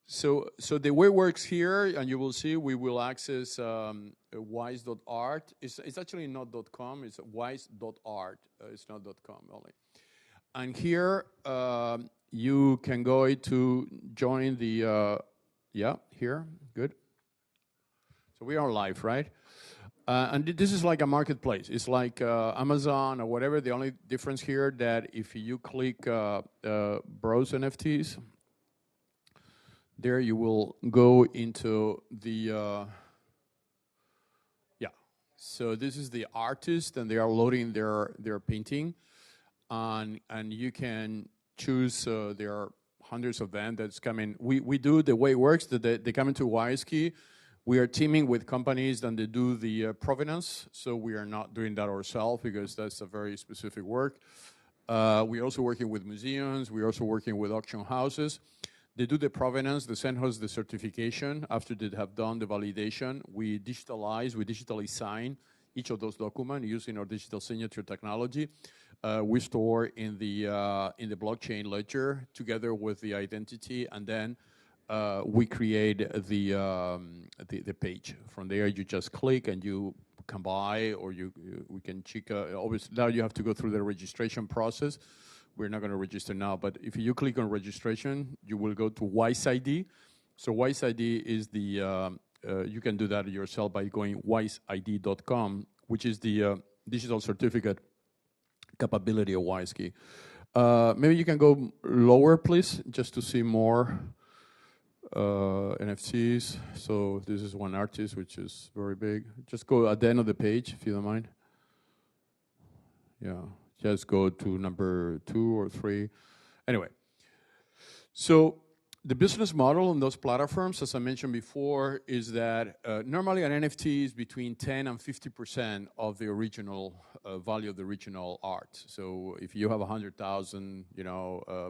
So the way it works here, and you will see, we will access WISe.Art. It's actually not .com, it's WISe.Art. It's not .com only. And here, you can go to join the, yeah, here, good. So we are live, right? And this is like a marketplace. It's like Amazon or whatever. The only difference here that if you click browse NFTs, there you will go into the, yeah. So this is the artist, and they are loading their painting. And you can choose, there are hundreds of them that's coming. We do, the way it works, that they come into WISekey. We are teaming with companies that they do the provenance, so we are not doing that ourselves because that's a very specific work. We're also working with museums. We're also working with auction houses. They do the provenance, they send us the certification. After they have done the validation, we digitally sign each of those documents using our digital signature technology. We store in the blockchain ledger together with the identity, and then we create the page. From there, you just click and you can buy, or we can check. Obviously, now you have to go through the registration process. We're not going to register now, but if you click on registration, you will go to WISe-ID. So WISe-ID is the, you can do that yourself by going WISeID.com, which is the digital certificate capability of WISekey. Maybe you can go lower, please, just to see more NFTs. So this is one artist, which is very big. Just go at the end of the page, if you don't mind. Yeah. Just go to number 2 or 3. Anyway, so the business model on those platforms, as I mentioned before, is that normally an NFT is between 10 and 50% of the original value of the original art. So if you have 100,000,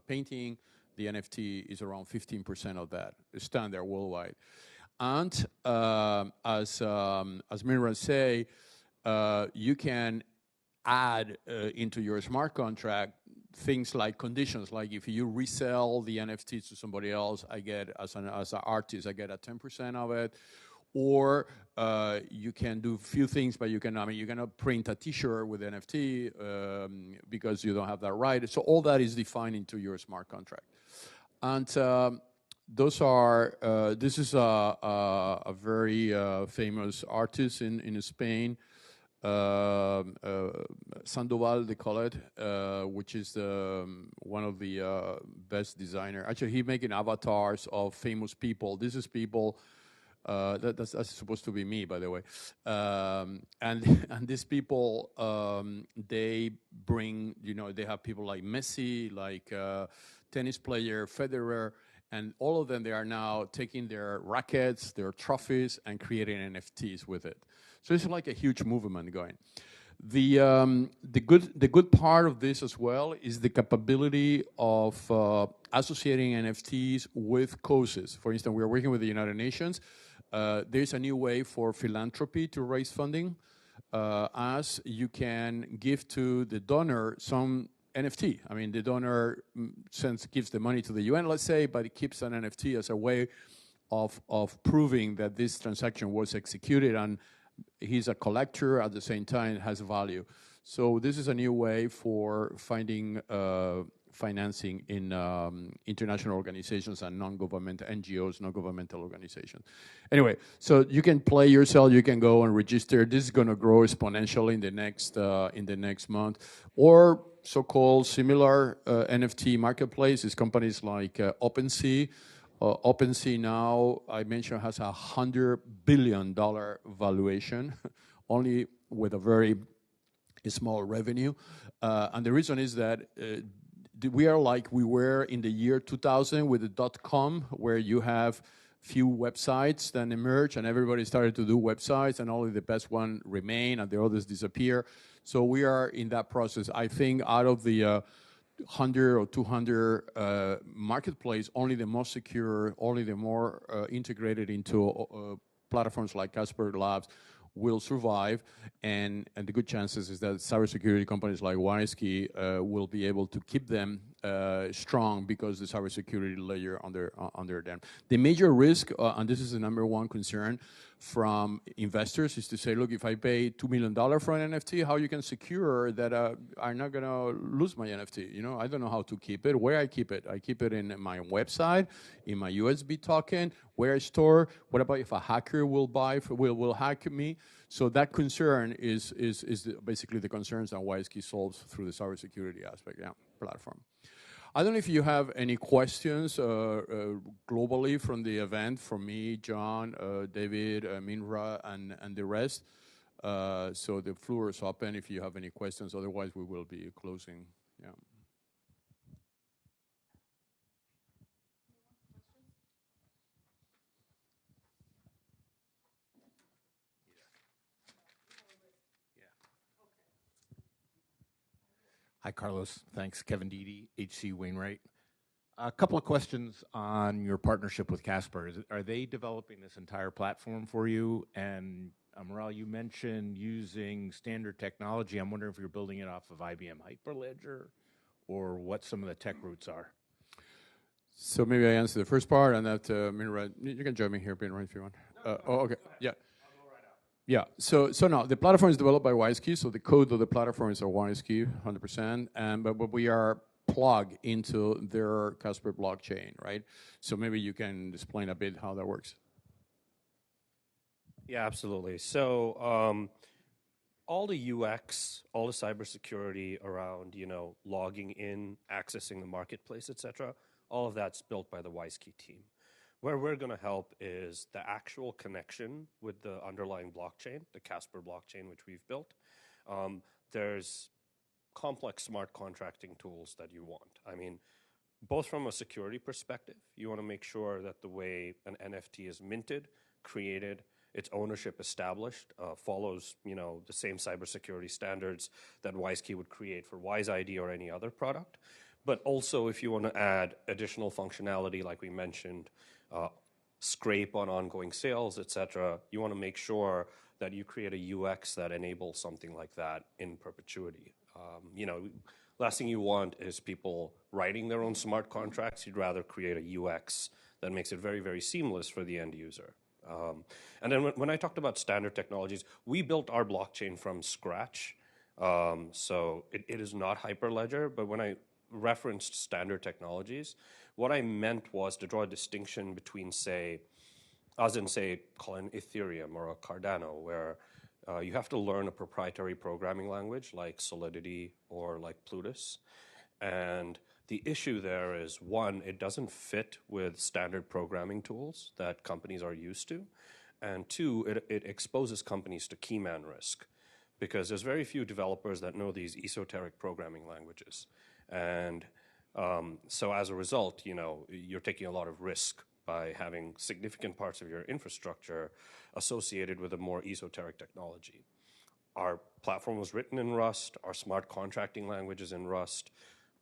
painting, the NFT is around 15% of that, standard worldwide. And as Mira say, you can add into your smart contract things like conditions, like if you resell the NFTs to somebody else, I get, as an artist, I get a 10% of it. Or you can do a few things, but you cannot print a T-shirt with NFT because you don't have that right. So all that is defined into your smart contract. And those are, this is a very famous artist in Spain, Sandoval, they call it, which is one of the best designer. Actually, he's making avatars of famous people. This is people, that's supposed to be me, by the way. And these people, they bring, they have people like Messi, like tennis player, Federer, and all of them, they are now taking their rackets, their trophies, and creating NFTs with it. So it's like a huge movement going. The good part of this as well is the capability of associating NFTs with causes. For instance, we are working with the United Nations. There's a new way for philanthropy to raise funding, as you can give to the donor some NFT. I mean, the donor gives the money to the UN, let's say, but it keeps an NFT as a way of proving that this transaction was executed, and he's a collector at the same time, has value. So this is a new way for finding financing in international organizations and non-governmental NGOs, non-governmental organizations. Anyway, so you can play yourself, you can go and register. This is going to grow exponentially in the next month. Or so-called similar NFT marketplaces, companies like OpenSea. OpenSea now, I mentioned, has $100 billion valuation, only with a very small revenue. And the reason is that we are like we were in the year 2000 with the .com, where you have few websites that emerge and everybody started to do websites, and only the best one remain and the others disappear. So we are in that process. I think out of the 100 or 200 marketplace, only the most secure, only the more integrated into platforms like Casper Labs, will survive, and the good chances is that cybersecurity companies like WISekey will be able to keep them strong because the cybersecurity layer under them. The major risk, and this is the number one concern from investors, is to say, look, if I pay $2 million for an NFT, how you can secure that I'm not going to lose my NFT? You know, I don't know how to keep it. Where I keep it? I keep it in my website, in my USB token, where I store. What about if a hacker will hack me? So that concern is basically the concerns that WISekey solves through the cybersecurity aspect, platform. I don't know if you have any questions globally from the event, from me, John, David, Minra, and the rest. So the floor is open if you have any questions. Otherwise, we will be closing. Yeah. Hi, Carlos. Thanks. Kevin Deedy, H.C. Wainwright. A couple of questions on your partnership with Casper. Are they developing this entire platform for you? And Amaral, you mentioned using standard technology. I'm wondering if you're building it off of IBM Hyperledger or what some of the tech roots are. So maybe I answer the first part, and that Minra, you can join me here, Minra, if you want. Okay. Yeah. Yeah, so no, the platform is developed by WISekey, so the code of the platform is a WISekey, 100%, but we are plugged into their Casper blockchain, right? So maybe you can explain a bit how that works. Yeah, absolutely. So all the UX, all the cybersecurity around, logging in, accessing the marketplace, etc., all of that's built by the WISekey team. Where we're going to help is the actual connection with the underlying blockchain, the Casper blockchain, which we've built. There's complex smart contracting tools that you want. I mean, both from a security perspective, you want to make sure that the way an NFT is minted, created, its ownership established, follows the same cybersecurity standards that WISekey would create for WISe.ID or any other product. But also, if you want to add additional functionality, like we mentioned, scrape on ongoing sales, etc., you want to make sure that you create a UX that enables something like that in perpetuity. Last thing you want is people writing their own smart contracts. You'd rather create a UX that makes it very, very seamless for the end user. And then when I talked about standard technologies, we built our blockchain from scratch. So it is not Hyperledger, but when I referenced standard technologies, what I meant was to draw a distinction between, call an Ethereum or a Cardano, where you have to learn a proprietary programming language like Solidity or like Plutus. And the issue there is, one, it doesn't fit with standard programming tools that companies are used to. And two, it exposes companies to keyman risk, because there's very few developers that know these esoteric programming languages. And so as a result, you're taking a lot of risk by having significant parts of your infrastructure associated with a more esoteric technology. Our platform was written in Rust. Our smart contracting language is in Rust.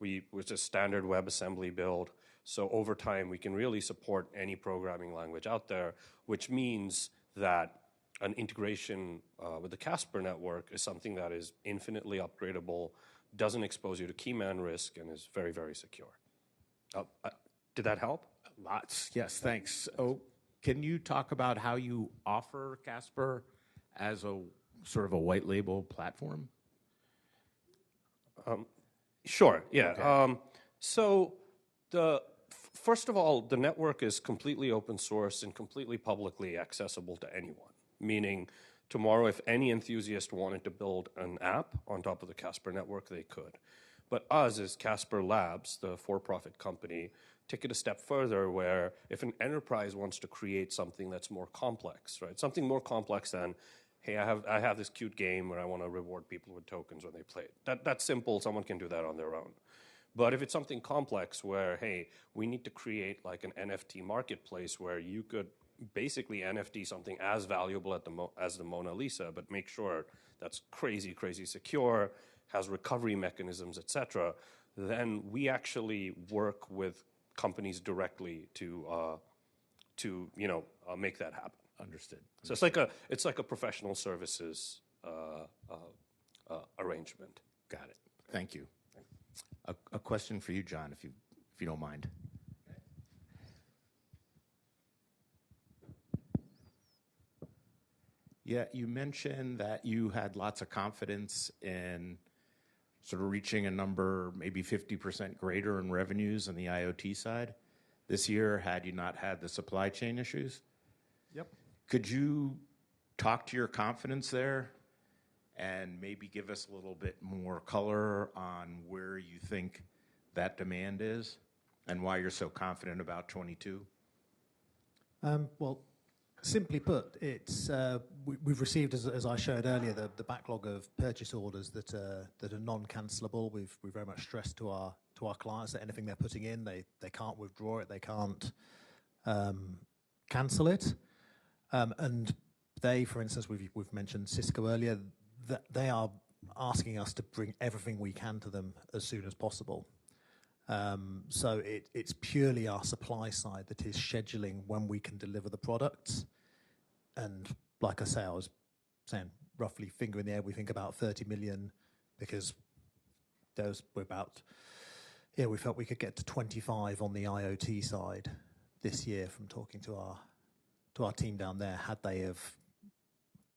It's a standard WebAssembly build. So over time, we can really support any programming language out there, which means that an integration with the Casper network is something that is infinitely upgradable, doesn't expose you to keyman risk, and is very, very secure. Did that help? Lots, yes, thanks. Oh, can you talk about how you offer Casper as a sort of a white label platform? Sure, yeah. Okay. So first of all, the network is completely open source and completely publicly accessible to anyone, meaning tomorrow, if any enthusiast wanted to build an app on top of the Casper network, they could. But us, as Casper Labs, the for-profit company, take it a step further, where if an enterprise wants to create something that's more complex, right? Something more complex than, hey, I have this cute game where I want to reward people with tokens when they play it. That's simple. Someone can do that on their own. But if it's something complex where, hey, we need to create like an NFT marketplace where you could basically NFT something as valuable as the Mona Lisa, but make sure that's crazy, crazy secure, has recovery mechanisms, etc., then we actually work with companies directly to make that happen. Understood. So it's like a professional services arrangement. Got it. Thank you. A question for you, John, if you don't mind. Yeah, you mentioned that you had lots of confidence in sort of reaching a number maybe 50% greater in revenues on the IoT side this year had you not had the supply chain issues. Yep. Could you talk to your confidence there and maybe give us a little bit more color on where you think that demand is and why you're so confident about 22? Well, simply put, it's we've received, as I showed earlier, the backlog of purchase orders that are non-cancelable. We've very much stressed to our clients that anything they're putting in, they can't withdraw it, they can't cancel it. And they, for instance, we've mentioned Cisco earlier, that they are asking us to bring everything we can to them as soon as possible. So it's purely our supply side that is scheduling when we can deliver the products. And like I say, I was saying roughly finger in the air, we think about 30 million because we felt we could get to 25 on the IoT side this year from talking to our team down there, had they have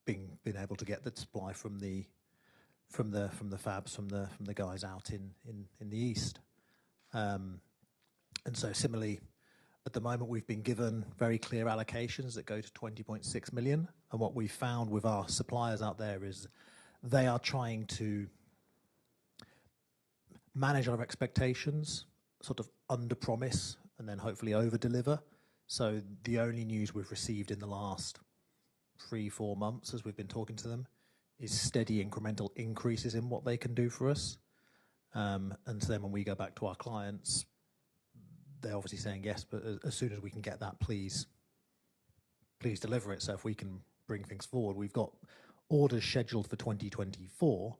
been able to get the supply from the fabs, from the guys out in the east. And so similarly, at the moment, we've been given very clear allocations that go to 20.6 million. And what we found with our suppliers out there is they are trying to manage our expectations, sort of under-promise and then hopefully over-deliver. So the only news we've received in the last 3-4 months as we've been talking to them is steady incremental increases in what they can do for us. And so then when we go back to our clients, they're obviously saying yes, but as soon as we can get that, please deliver it. So if we can bring things forward, we've got orders scheduled for 2024,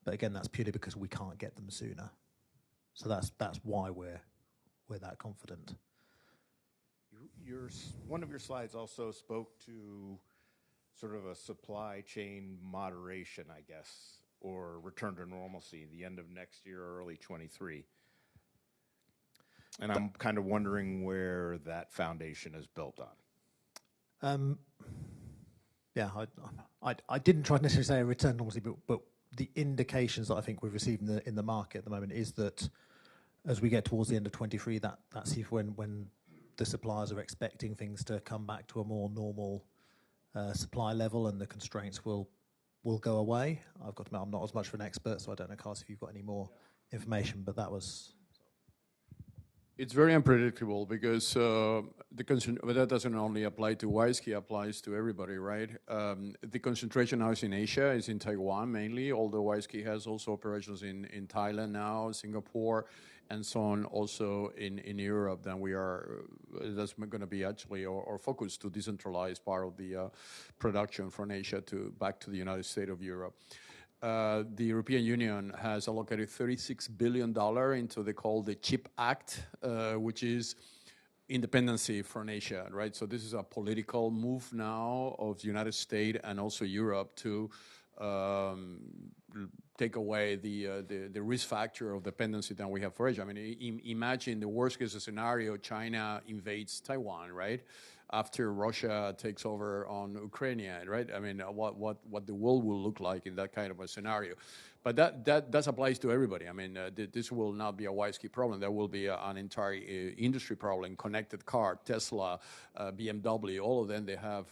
but again, that's purely because we can't get them sooner. So that's why we're that confident. One of your slides also spoke to sort of a supply chain moderation, I guess, or return to normalcy, the end of next year or early 23. And I'm kind of wondering where that foundation is built on. Yeah, I didn't try to necessarily say a return to normalcy, but the indications that I think we've received in the market at the moment is that as we get towards the end of 23, that's when the suppliers are expecting things to come back to a more normal supply level and the constraints will go away. I've got to admit, I'm not as much of an expert, so I don't know, Carlos, if you've got any more information, but that was... It's very unpredictable because that doesn't only apply to WISekey, applies to everybody, right? The concentration now is in Asia, is in Taiwan mainly, although WISekey has also operations in Thailand now, Singapore, and so on, also in Europe. Then that's going to be actually our focus to decentralize part of the production from Asia back to the United States of Europe. The European Union has allocated $36 billion into they call the CHIP Act, which is independency from Asia, right? So this is a political move now of the United States and also Europe to take away the risk factor of dependency that we have for Asia. I mean, imagine the worst case scenario: China invades Taiwan, right? After Russia takes over on Ukraine, right? I mean, what the world will look like in that kind of a scenario. But that applies to everybody. I mean, this will not be a WISekey problem. There will be an entire industry problem. Connected car, Tesla, BMW, all of them, they have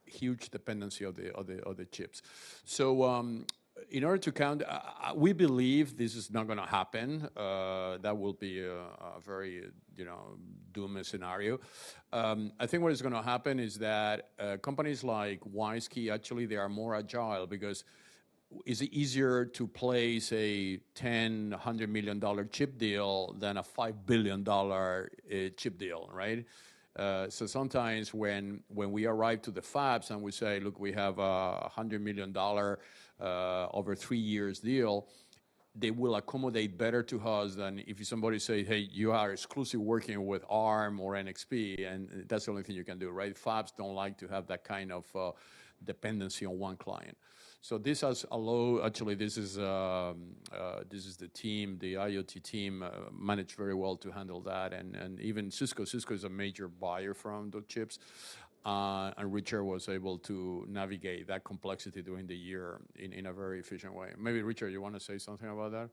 huge dependency of the chips. So in order to count, we believe this is not going to happen. That will be a very, doom scenario. I think what is going to happen is that companies like WISekey, actually, they are more agile because it's easier to place a $10, $100 million chip deal than a $5 billion chip deal, right? So sometimes when we arrive to the fabs and we say, look, we have a $100 million over 3 years deal, they will accommodate better to us than if somebody say, hey, you are exclusive working with ARM or NXP, and that's the only thing you can do, right? Fabs don't like to have that kind of dependency on one client. So this has allowed, actually, this is the team, the IoT team, managed very well to handle that, and even Cisco is a major buyer from the chips. And Richard was able to navigate that complexity during the year in a very efficient way. Maybe, Richard, you want to say something about that?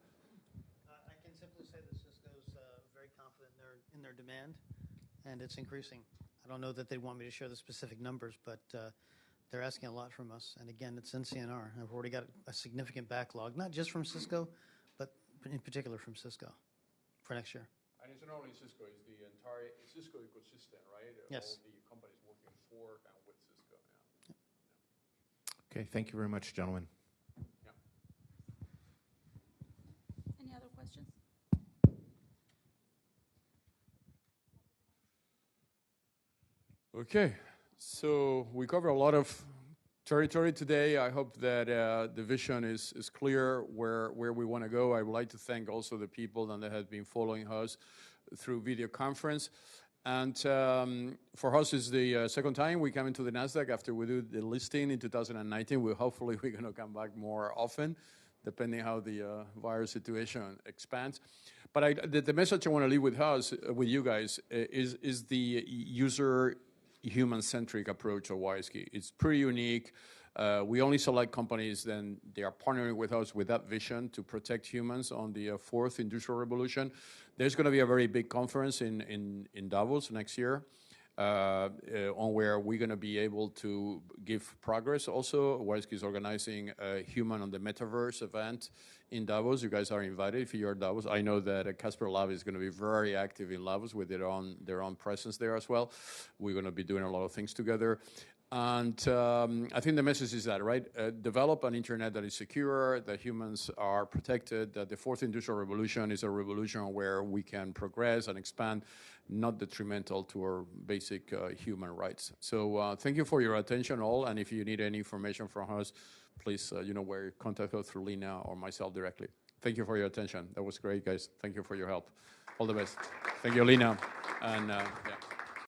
I can simply say that Cisco's very confident in their demand, and it's increasing. I don't know that they want me to share the specific numbers, but they're asking a lot from us. And again, it's NCNR. I've already got a significant backlog, not just from Cisco, but in particular from Cisco for next year. And it's not only Cisco, it's the entire Cisco ecosystem, right? Yes. All the companies working for and with Cisco. Yeah. Okay, thank you very much, gentlemen. Yeah. Any other questions? Okay, so we covered a lot of territory today. I hope that the vision is clear where we want to go. I would like to thank also the people that have been following us through video conference. And for us, it's the second time we come into the NASDAQ after we do the listing in 2019. Hopefully we're going to come back more often, depending how the virus situation expands. But the message I want to leave with us, with you guys, is the user human-centric approach of WISekey. It's pretty unique. We only select companies then they are partnering with us with that vision to protect humans on the fourth industrial revolution. There's going to be a very big conference in Davos next year on where we're going to be able to give progress. Also, WISekey is organizing a Human on the Metaverse event in Davos. You guys are invited if you're at Davos. I know that Casper Lab is going to be very active in Davos with their own presence there as well. We're going to be doing a lot of things together. And I think the message is that, right? Develop an internet that is secure, that humans are protected, that the fourth industrial revolution is a revolution where we can progress and expand, not detrimental to our basic human rights. So thank you for your attention all, and if you need any information from us, please, contact us through Lena or myself directly. Thank you for your attention. That was great, guys. Thank you for your help. All the best. Thank you, Lena. And yeah.